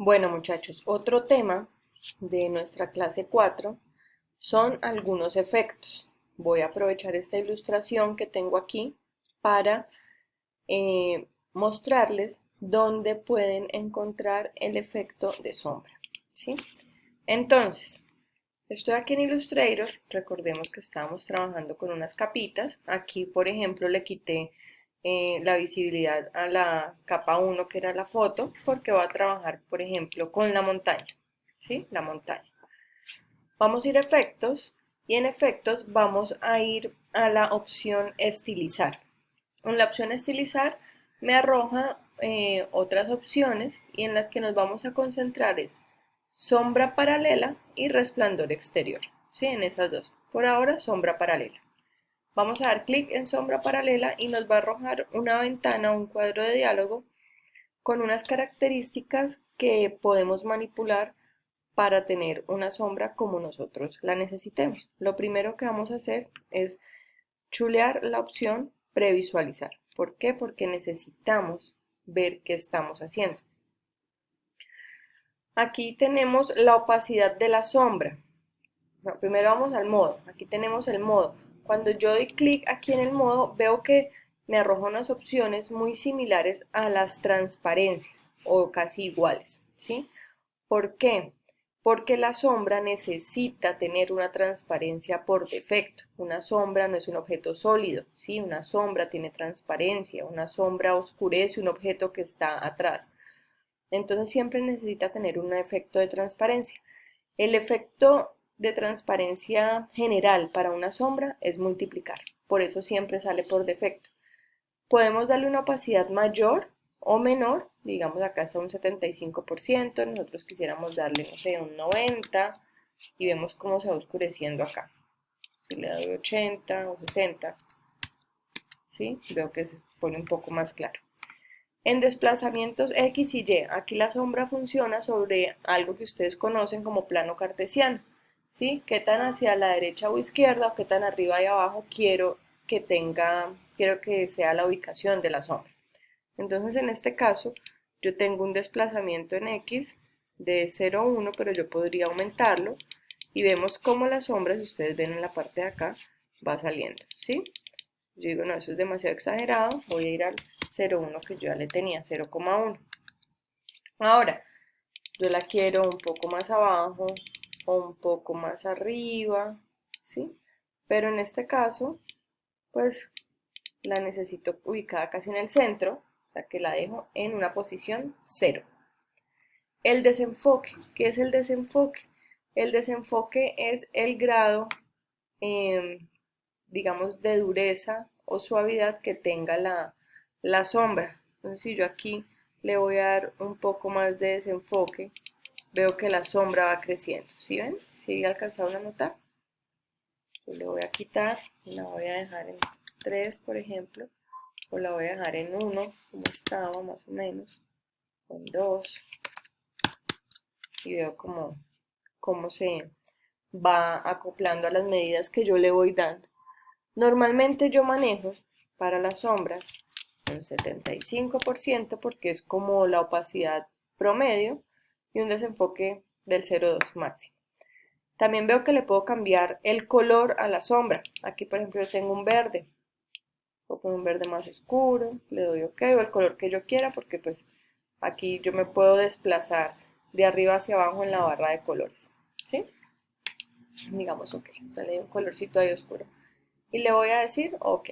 Bueno, muchachos, otro tema de nuestra clase 4 son algunos efectos. Voy a aprovechar esta ilustración que tengo aquí para mostrarles dónde pueden encontrar el efecto de sombra, ¿sí? Entonces, estoy aquí en Illustrator. Recordemos que estábamos trabajando con unas capitas. Aquí, por ejemplo, le quité la visibilidad a la capa 1, que era la foto, porque voy a trabajar, por ejemplo, con la montaña, ¿sí? La montaña. Vamos a ir a efectos y en efectos vamos a ir a la opción estilizar. En la opción estilizar me arroja otras opciones y en las que nos vamos a concentrar es sombra paralela y resplandor exterior, ¿sí? En esas dos. Por ahora, sombra paralela. Vamos a dar clic en sombra paralela y nos va a arrojar una ventana, un cuadro de diálogo con unas características que podemos manipular para tener una sombra como nosotros la necesitemos. Lo primero que vamos a hacer es chulear la opción previsualizar. ¿Por qué? Porque necesitamos ver qué estamos haciendo. Aquí tenemos la opacidad de la sombra. No, primero vamos al modo. Aquí tenemos el modo. Cuando yo doy clic aquí en el modo, veo que me arroja unas opciones muy similares a las transparencias o casi iguales, ¿sí? ¿Por qué? Porque la sombra necesita tener una transparencia por defecto. Una sombra no es un objeto sólido, ¿sí? Una sombra tiene transparencia, una sombra oscurece un objeto que está atrás. Entonces siempre necesita tener un efecto de transparencia. El efecto de transparencia general para una sombra es multiplicar, por eso siempre sale por defecto. Podemos darle una opacidad mayor o menor, digamos acá está un 75%, nosotros quisiéramos darle, no sé, un 90% y vemos cómo se va oscureciendo acá. Si le doy 80 o 60, ¿sí? Veo que se pone un poco más claro. En desplazamientos X y Y, aquí la sombra funciona sobre algo que ustedes conocen como plano cartesiano, ¿sí? Qué tan hacia la derecha o izquierda o qué tan arriba y abajo quiero que sea la ubicación de la sombra. Entonces, en este caso, yo tengo un desplazamiento en X de 0,1, pero yo podría aumentarlo y vemos cómo la sombra, si ustedes ven en la parte de acá, va saliendo, ¿sí? Yo digo, no, eso es demasiado exagerado, voy a ir al 0,1 que yo ya le tenía, 0,1. Ahora, yo la quiero un poco más abajo o un poco más arriba, ¿sí? Pero en este caso, pues la necesito ubicada casi en el centro, o sea que la dejo en una posición 0. El desenfoque, ¿qué es el desenfoque? El desenfoque es el grado, digamos, de dureza o suavidad que tenga la sombra. Entonces, si yo aquí le voy a dar un poco más de desenfoque, veo que la sombra va creciendo. ¿Sí ven? ¿Sí alcanzaron a notar? Yo le voy a quitar, la voy a dejar en 3, por ejemplo, o la voy a dejar en 1, como estaba más o menos, o en 2, y veo cómo se va acoplando a las medidas que yo le voy dando. Normalmente yo manejo para las sombras un 75% porque es como la opacidad promedio y un desenfoque del 0,2 máximo. También veo que le puedo cambiar el color a la sombra. Aquí por ejemplo yo tengo un verde. Puedo poner un verde más oscuro, le doy OK o el color que yo quiera porque pues aquí yo me puedo desplazar de arriba hacia abajo en la barra de colores. ¿Sí? Digamos OK. Entonces le doy un colorcito ahí oscuro. Y le voy a decir OK.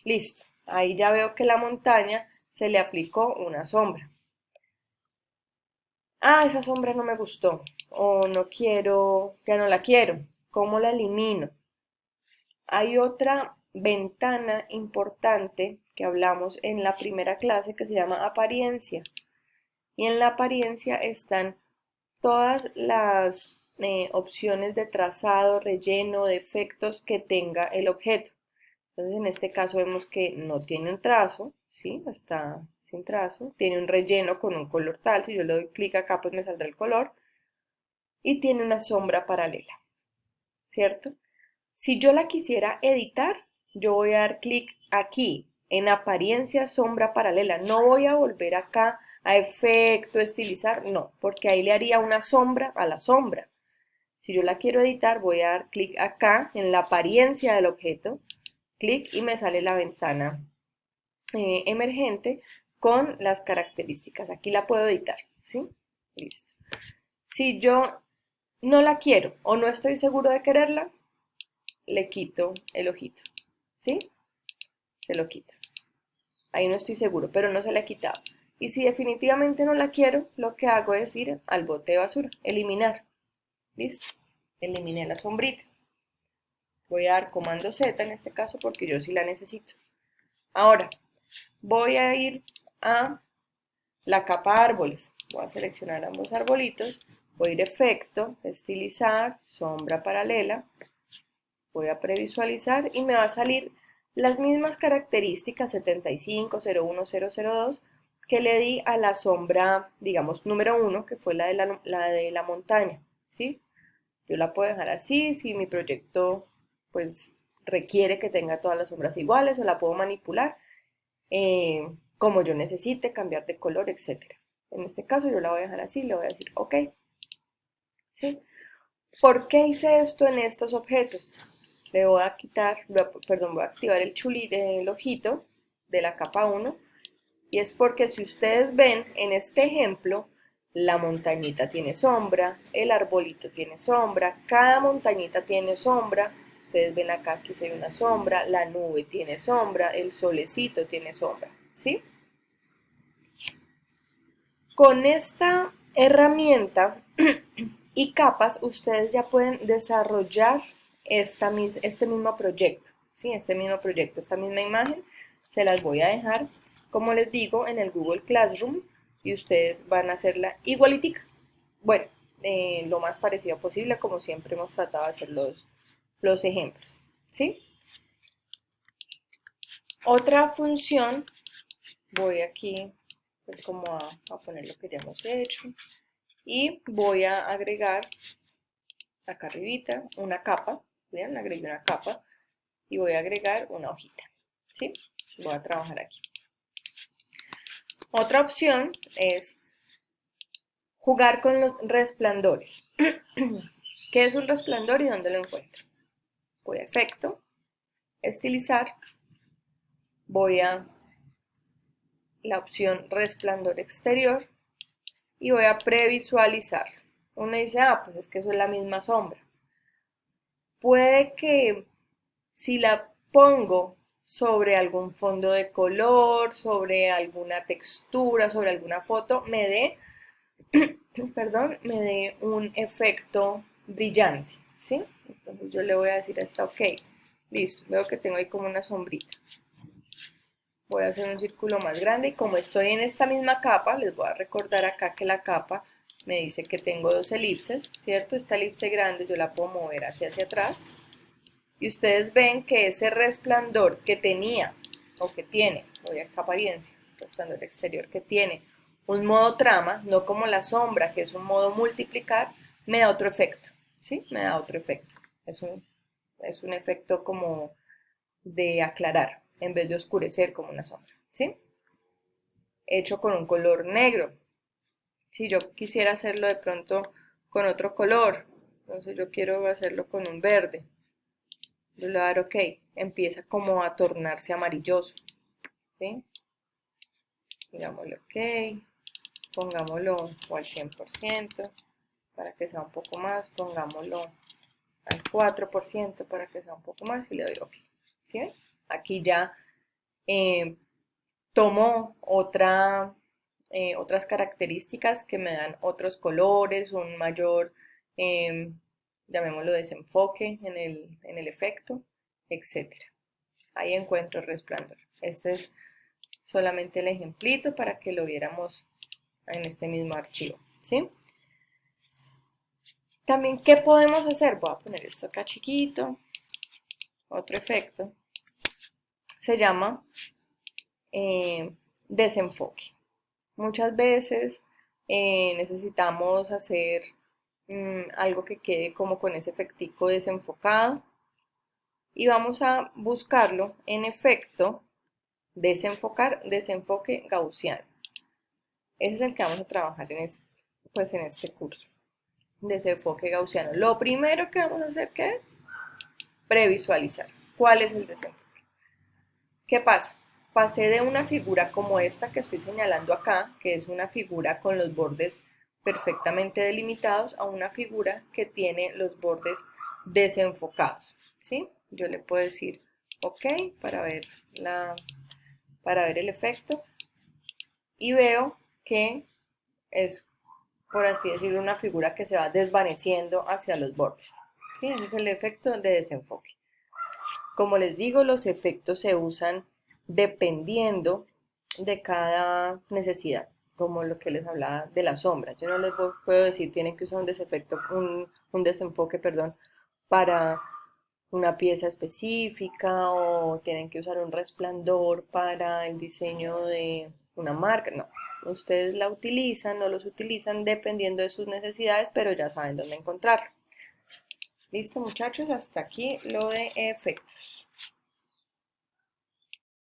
Listo. Ahí ya veo que la montaña se le aplicó una sombra. Ah, esa sombra no me gustó. O no quiero, ya no la quiero. ¿Cómo la elimino? Hay otra ventana importante que hablamos en la primera clase que se llama apariencia. Y en la apariencia están todas las opciones de trazado, relleno, de efectos que tenga el objeto. Entonces, en este caso vemos que no tiene un trazo, ¿sí? Está sin trazo. Tiene un relleno con un color tal. Si yo le doy clic acá, pues me saldrá el color. Y tiene una sombra paralela, ¿cierto? Si yo la quisiera editar, yo voy a dar clic aquí en apariencia sombra paralela. No voy a volver acá a efecto, estilizar, no, porque ahí le haría una sombra a la sombra. Si yo la quiero editar, voy a dar clic acá en la apariencia del objeto, clic y me sale la ventana emergente con las características. Aquí la puedo editar, ¿sí? Listo. Si yo no la quiero o no estoy seguro de quererla, le quito el ojito, ¿sí? Se lo quito. Ahí no estoy seguro, pero no se la he quitado. Y si definitivamente no la quiero, lo que hago es ir al bote de basura, eliminar. Listo. Eliminé la sombrita. Voy a dar comando Z en este caso porque yo sí la necesito. Ahora, voy a ir a la capa árboles. Voy a seleccionar ambos arbolitos. Voy a ir a efecto, estilizar, sombra paralela. Voy a previsualizar y me va a salir las mismas características 75, 01, 002 que le di a la sombra, digamos, número 1, que fue la de la montaña, ¿sí? Yo la puedo dejar así, si mi proyecto, pues, requiere que tenga todas las sombras iguales, o la puedo manipular como yo necesite, cambiar de color, etc. En este caso yo la voy a dejar así, le voy a decir OK, ¿sí? ¿Por qué hice esto en estos objetos? Le voy a quitar, perdón, voy a activar el chulito, el ojito de la capa 1, y es porque si ustedes ven en este ejemplo, la montañita tiene sombra, el arbolito tiene sombra, cada montañita tiene sombra, ustedes ven acá que se ve una sombra, la nube tiene sombra, el solecito tiene sombra, ¿sí? Con esta herramienta y capas, ustedes ya pueden desarrollar este mismo proyecto, ¿sí? Este mismo proyecto, esta misma imagen, se las voy a dejar, como les digo, en el Google Classroom y ustedes van a hacerla igualitica. Bueno, lo más parecido posible, como siempre hemos tratado de hacer los ejemplos, ¿sí? Otra función, voy aquí pues como a poner lo que ya hemos hecho y voy a agregar acá arribita una capa, ¿ven? Agregué una capa y voy a agregar una hojita, ¿sí? Voy a trabajar aquí. Otra opción es jugar con los resplandores. ¿Qué es un resplandor y dónde lo encuentro? Voy a efecto, estilizar, voy a la opción resplandor exterior y voy a previsualizar. Uno dice, pues es que eso es la misma sombra. Puede que si la pongo sobre algún fondo de color, sobre alguna textura, sobre alguna foto, me dé, perdón, me dé un efecto brillante, ¿sí? Entonces yo le voy a decir a esta OK, listo, veo que tengo ahí como una sombrita. Voy a hacer un círculo más grande y como estoy en esta misma capa, les voy a recordar acá que la capa me dice que tengo dos elipses, ¿cierto? Esta elipse grande yo la puedo mover hacia atrás y ustedes ven que ese resplandor que tenía o que tiene, voy a apariencia, resplandor exterior que tiene un modo trama, no como la sombra que es un modo multiplicar, me da otro efecto, ¿sí? Me da otro efecto. Es un efecto como de aclarar en vez de oscurecer como una sombra, ¿sí? Hecho con un color negro. Si yo quisiera hacerlo de pronto con otro color, entonces yo quiero hacerlo con un verde, yo le voy a dar OK, empieza como a tornarse amarilloso, ¿sí? Digámosle OK, pongámoslo al 100% para que sea un poco más, pongámoslo al 4% para que sea un poco más y le doy OK, ¿sí? Aquí ya tomo otras características que me dan otros colores, un mayor, llamémoslo desenfoque en el efecto, etc. Ahí encuentro el resplandor. Este es solamente el ejemplito para que lo viéramos en este mismo archivo, ¿sí? También, ¿qué podemos hacer? Voy a poner esto acá chiquito. Otro efecto. Se llama desenfoque. Muchas veces necesitamos hacer algo que quede como con ese efectico desenfocado y vamos a buscarlo en efecto, Desenfocar, desenfoque gaussiano. Ese es el que vamos a trabajar pues en este curso. Desenfoque gaussiano. Lo primero que vamos a hacer, ¿qué es? Previsualizar. ¿Cuál es el desenfoque? ¿Qué pasa? Pasé de una figura como esta que estoy señalando acá, que es una figura con los bordes perfectamente delimitados, a una figura que tiene los bordes desenfocados, ¿sí? Yo le puedo decir OK para ver el efecto y veo que es, por así decirlo, una figura que se va desvaneciendo hacia los bordes, ¿sí? Ese es el efecto de desenfoque. Como les digo, los efectos se usan dependiendo de cada necesidad, como lo que les hablaba de la sombra. Yo no les puedo decir tienen que usar un desenfoque, perdón, para una pieza específica o tienen que usar un resplandor para el diseño de una marca. No, ustedes la utilizan o los utilizan dependiendo de sus necesidades, pero ya saben dónde encontrarlo. Listo, muchachos, hasta aquí lo de efectos.